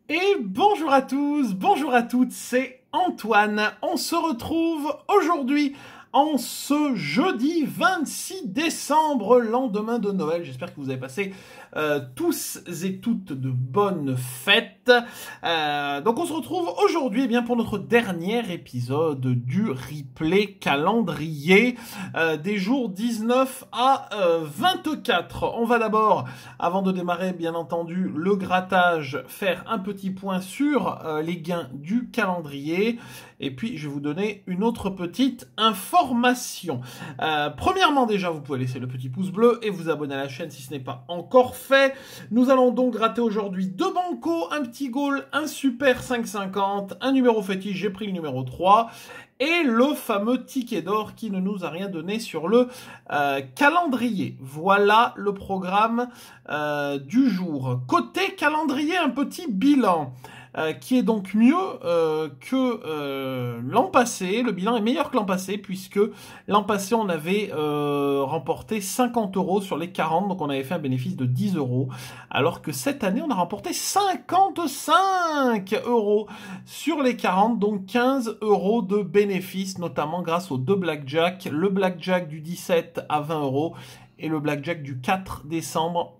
Et bonjour à tous, bonjour à toutes, c'est Antoine. On se retrouve aujourd'hui en ce jeudi 26 décembre, lendemain de Noël. J'espère que vous avez passé tous et toutes de bonnes fêtes. Donc on se retrouve aujourd'hui pour notre dernier épisode du replay calendrier des jours 19 à 24. On va d'abord, avant de démarrer bien entendu le grattage, faire un petit point sur les gains du calendrier. Et puis, je vais vous donner une autre petite information. Premièrement, déjà, vous pouvez laisser le petit pouce bleu et vous abonner à la chaîne si ce n'est pas encore fait. Nous allons donc gratter aujourd'hui 2 bancos, un petit goal, un super 5,50, un numéro fétiche, j'ai pris le numéro 3, et le fameux ticket d'or qui ne nous a rien donné sur le calendrier. Voilà le programme du jour. Côté calendrier, un petit bilan. Qui est donc mieux que l'an passé. Le bilan est meilleur que l'an passé, puisque l'an passé, on avait remporté 50 € sur les 40, donc on avait fait un bénéfice de 10 €, alors que cette année, on a remporté 55 € sur les 40, donc 15 € de bénéfice, notamment grâce aux 2 blackjack, le blackjack du 17 à 20 € et le blackjack du 4 décembre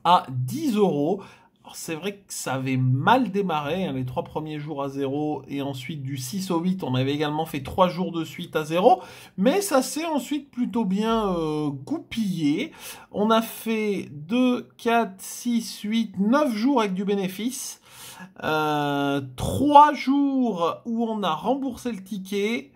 à 10 €. Alors c'est vrai que ça avait mal démarré, les 3 premiers jours à 0, et ensuite du 6 au 8, on avait également fait 3 jours de suite à 0, mais ça s'est ensuite plutôt bien goupillé. On a fait 2, 4, 6, 8, 9 jours avec du bénéfice, 3 jours où on a remboursé le ticket,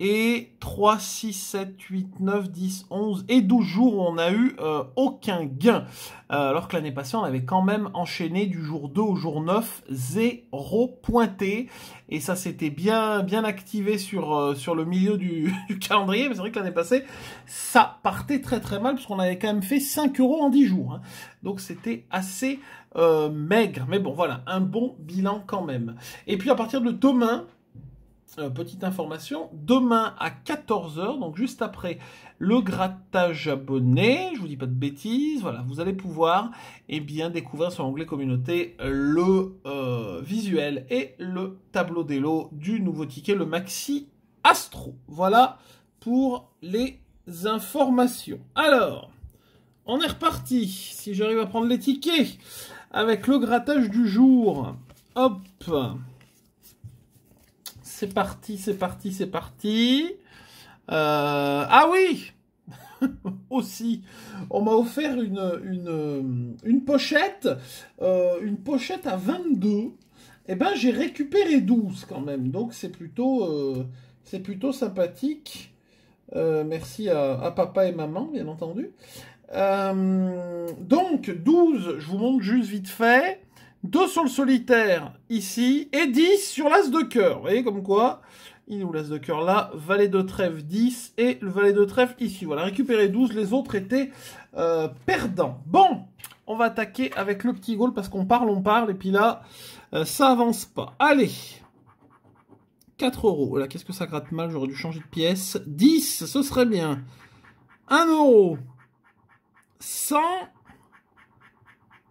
et 3, 6, 7, 8, 9, 10, 11 et 12 jours où on n'a eu aucun gain. Alors que l'année passée, on avait quand même enchaîné du jour 2 au jour 9, 0 pointé. Et ça s'était bien activé sur le milieu du calendrier. Mais c'est vrai que l'année passée, ça partait très très mal, puisqu'on avait quand même fait 5 € en 10 jours. Hein. Donc c'était assez maigre. Mais bon, voilà, un bon bilan quand même. Et puis à partir de demain, petite information, demain à 14 h, donc juste après le grattage abonné, je vous dis pas de bêtises, voilà, vous allez pouvoir découvrir sur l'onglet communauté le visuel et le tableau des lots du nouveau ticket, le Maxi Astro. Voilà pour les informations. Alors, on est reparti, si j'arrive à prendre les tickets, avec le grattage du jour. Hop! C'est parti, c'est parti, c'est parti. Ah oui. Aussi, on m'a offert une pochette à 22. Eh ben, j'ai récupéré 12 quand même. Donc, c'est plutôt sympathique. Merci à papa et maman, bien entendu. Donc, 12, je vous montre juste vite fait. 2 sur le solitaire, ici, et 10 sur l'as de cœur. Vous voyez, comme quoi, il est où l'as de cœur là? Valet de trèfle 10, et le valet de trèfle ici. Voilà, récupéré 12, les autres étaient perdants. Bon, on va attaquer avec le petit goal, parce qu'on parle, et puis là, ça avance pas. Allez, 4 €. Là, qu'est-ce que ça gratte mal? J'aurais dû changer de pièce. 10, ce serait bien. 1 €. 100...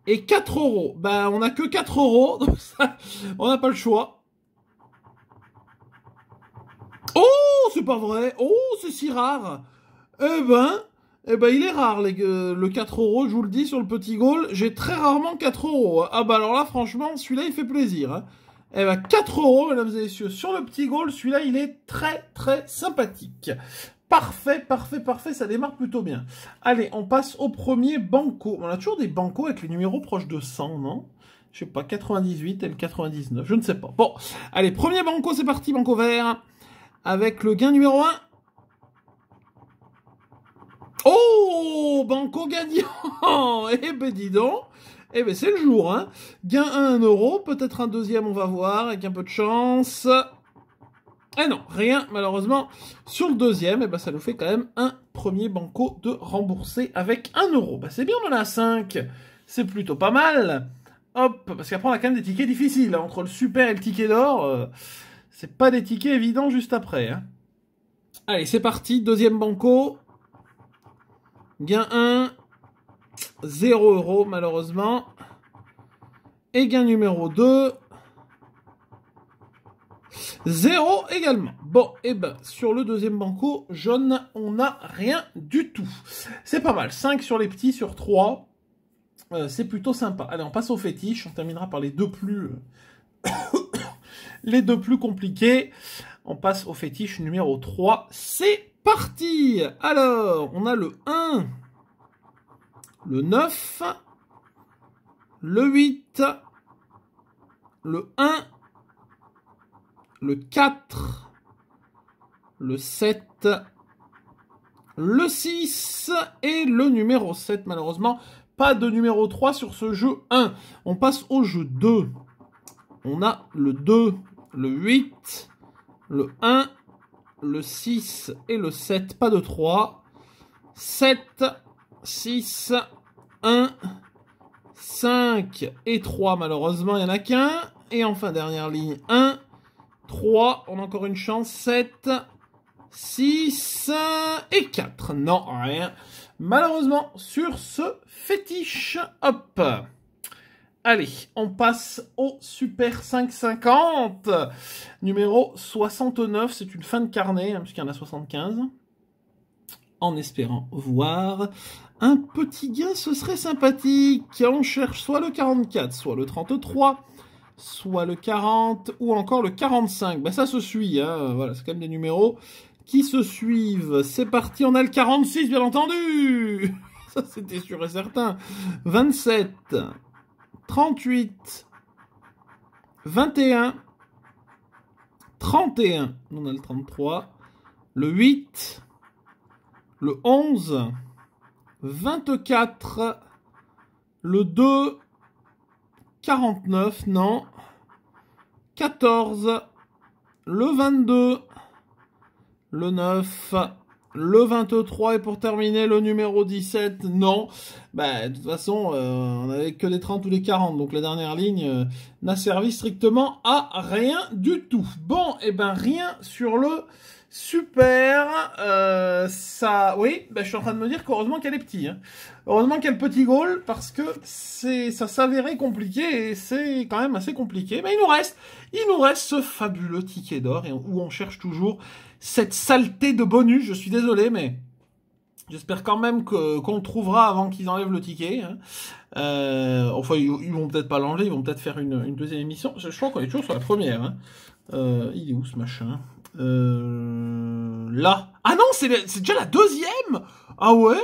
et 4 €. Ben, on n'a que 4 €, donc ça, on n'a pas le choix. Oh, c'est pas vrai. Oh, c'est si rare. Eh ben, il est rare, le 4 €, je vous le dis, sur le petit goal. J'ai très rarement 4 €. Ah bah alors là, franchement, celui-là, il fait plaisir. Hein. Eh ben, 4 €, mesdames et messieurs, sur le petit goal. Celui-là, il est très, très sympathique. Parfait, parfait, parfait, ça démarre plutôt bien. Allez, on passe au premier banco. On a toujours des bancos avec les numéros proches de 100, non? Je sais pas, 98 et le 99, je ne sais pas. Bon, allez, premier banco, c'est parti, banco vert. Avec le gain numéro 1. Oh, banco gagnant. Eh ben, dis donc. Eh ben, c'est le jour, hein. Gain à 1 €, peut-être un deuxième, on va voir, avec un peu de chance. Eh non, rien, malheureusement. Sur le deuxième, eh ben, ça nous fait quand même un premier banco de remboursé avec 1 €. Bah, c'est bien, on en a 5. C'est plutôt pas mal. Hop, parce qu'après, on a quand même des tickets difficiles. Hein. Entre le super et le ticket d'or, c'est pas des tickets évidents juste après. Hein. Allez, c'est parti. Deuxième banco. Gain 1. 0 € malheureusement. Et gain numéro 2. 0 également. Bon, et ben, sur le deuxième banco jaune, on n'a rien du tout. C'est pas mal. 5 sur les petits, sur 3. C'est plutôt sympa. Allez, on passe au fétiche. On terminera par les deux plus... les deux plus compliqués. On passe au fétiche numéro 3. C'est parti! Alors, on a le 1, le 9, le 8, le 1, le 4, le 7, le 6 et le numéro 7. Malheureusement, pas de numéro 3 sur ce jeu 1. On passe au jeu 2. On a le 2, le 8, le 1, le 6 et le 7. Pas de 3. 7, 6, 1, 5 et 3. Malheureusement, il n'y en a qu'un. Et enfin, dernière ligne, 1, 3. On a encore une chance. 7, 6 et 4. Non, rien. Malheureusement, sur ce fétiche, hop. Allez, on passe au Super 550. Numéro 69, c'est une fin de carnet, hein, puisqu'il y en a 75. En espérant voir un petit gain, ce serait sympathique. On cherche soit le 44, soit le 33, soit le 40, ou encore le 45. Ben, ça se suit, hein. Voilà, c'est quand même des numéros qui se suivent. C'est parti, on a le 46, bien entendu. Ça, c'était sûr et certain. 27, 38, 21, 31, on a le 33, le 8, le 11, 24, le 2, 49, non, 14, le 22, le 9, le 23 et pour terminer le numéro 17, non. Bah, de toute façon, on n'avait que les 30 ou les 40, donc la dernière ligne n'a servi strictement à rien du tout. Bon, et ben rien sur le super. Ça, oui, bah, je suis en train de me dire qu'heureusement qu'elle est petite. Hein. Heureusement qu'il y a le petit goal, parce que ça s'avérait compliqué et c'est quand même assez compliqué. Mais il nous reste ce fabuleux ticket d'or où on cherche toujours cette saleté de bonus. Je suis désolé, mais j'espère quand même qu'on le trouvera avant qu'ils enlèvent le ticket. Hein. Enfin, ils vont peut-être pas l'enlever, ils vont peut-être faire une deuxième émission. Je crois qu'on est toujours sur la première. Hein. Il est où ce machin? Là. Ah non, c'est déjà la deuxième. Ah ouais,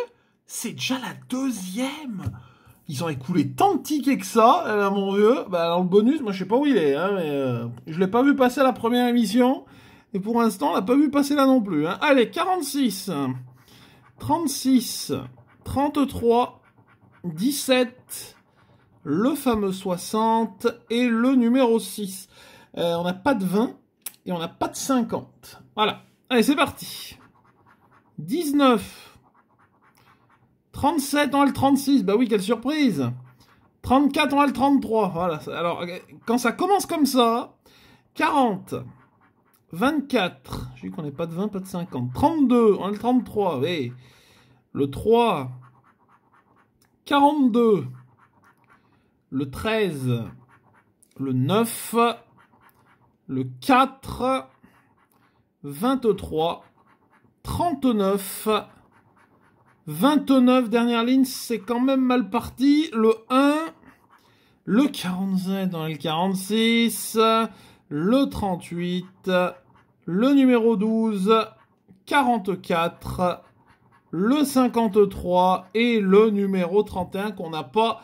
c'est déjà la deuxième. Ils ont écoulé tant de tickets que ça, mon vieux. Bah alors le bonus, moi je sais pas où il est, hein, mais je l'ai pas vu passer à la première émission. Et pour l'instant, on l'a pas vu passer là non plus. Hein. Allez, 46, 36, 33, 17, le fameux 60 et le numéro 6. On n'a pas de 20 et on n'a pas de 50. Voilà. Allez, c'est parti. 19, 37, on a le 36. Bah oui, quelle surprise. 34, on a le 33. Voilà. Alors, quand ça commence comme ça, 40, 24, j'ai vu qu'on n'est pas de 20, pas de 50. 32, on a le 33, oui. Le 3, 42, le 13, le 9, le 4, 23, 39, 29, dernière ligne, c'est quand même mal parti. Le 1, le 47, on a le 46, le 38, le numéro 12, 44, le 53 et le numéro 31 qu'on n'a pas,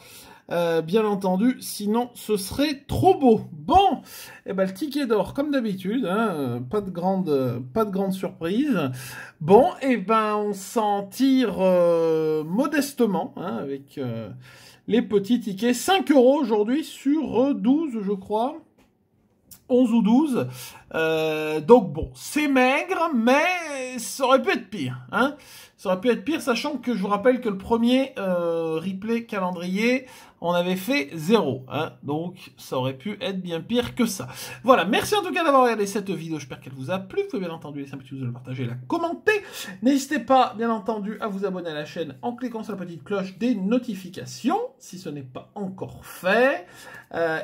bien entendu, sinon ce serait trop beau. Bon, et ben le ticket d'or comme d'habitude, hein, pas de grande surprise. Bon, et ben on s'en tire modestement, hein, avec les petits tickets. 5 € aujourd'hui sur 12, je crois. 11 ou 12. Donc bon, c'est maigre, mais ça aurait pu être pire. Hein, ça aurait pu être pire, sachant que je vous rappelle que le premier replay calendrier on avait fait 0. Hein, donc, ça aurait pu être bien pire que ça. Voilà, merci en tout cas d'avoir regardé cette vidéo. J'espère qu'elle vous a plu. Vous pouvez bien entendu laisser un petit pouce, le partager, la commenter. N'hésitez pas, bien entendu, à vous abonner à la chaîne en cliquant sur la petite cloche des notifications, si ce n'est pas encore fait.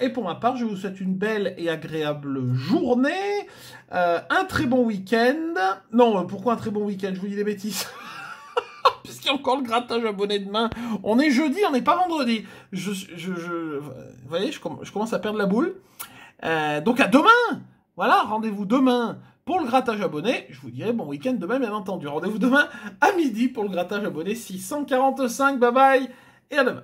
Et pour ma part, je vous souhaite une belle et agréable journée, un très bon week-end. Non, pourquoi un très bon week-end? Je vous dis des bêtises. Puisqu'il y a encore le grattage abonné demain. On est jeudi, on n'est pas vendredi. Vous voyez, je commence à perdre la boule. Donc à demain. Voilà, rendez-vous demain pour le grattage abonné. Je vous dirai bon week-end demain, bien entendu. Rendez-vous demain à midi pour le grattage abonné 645. Bye bye et à demain.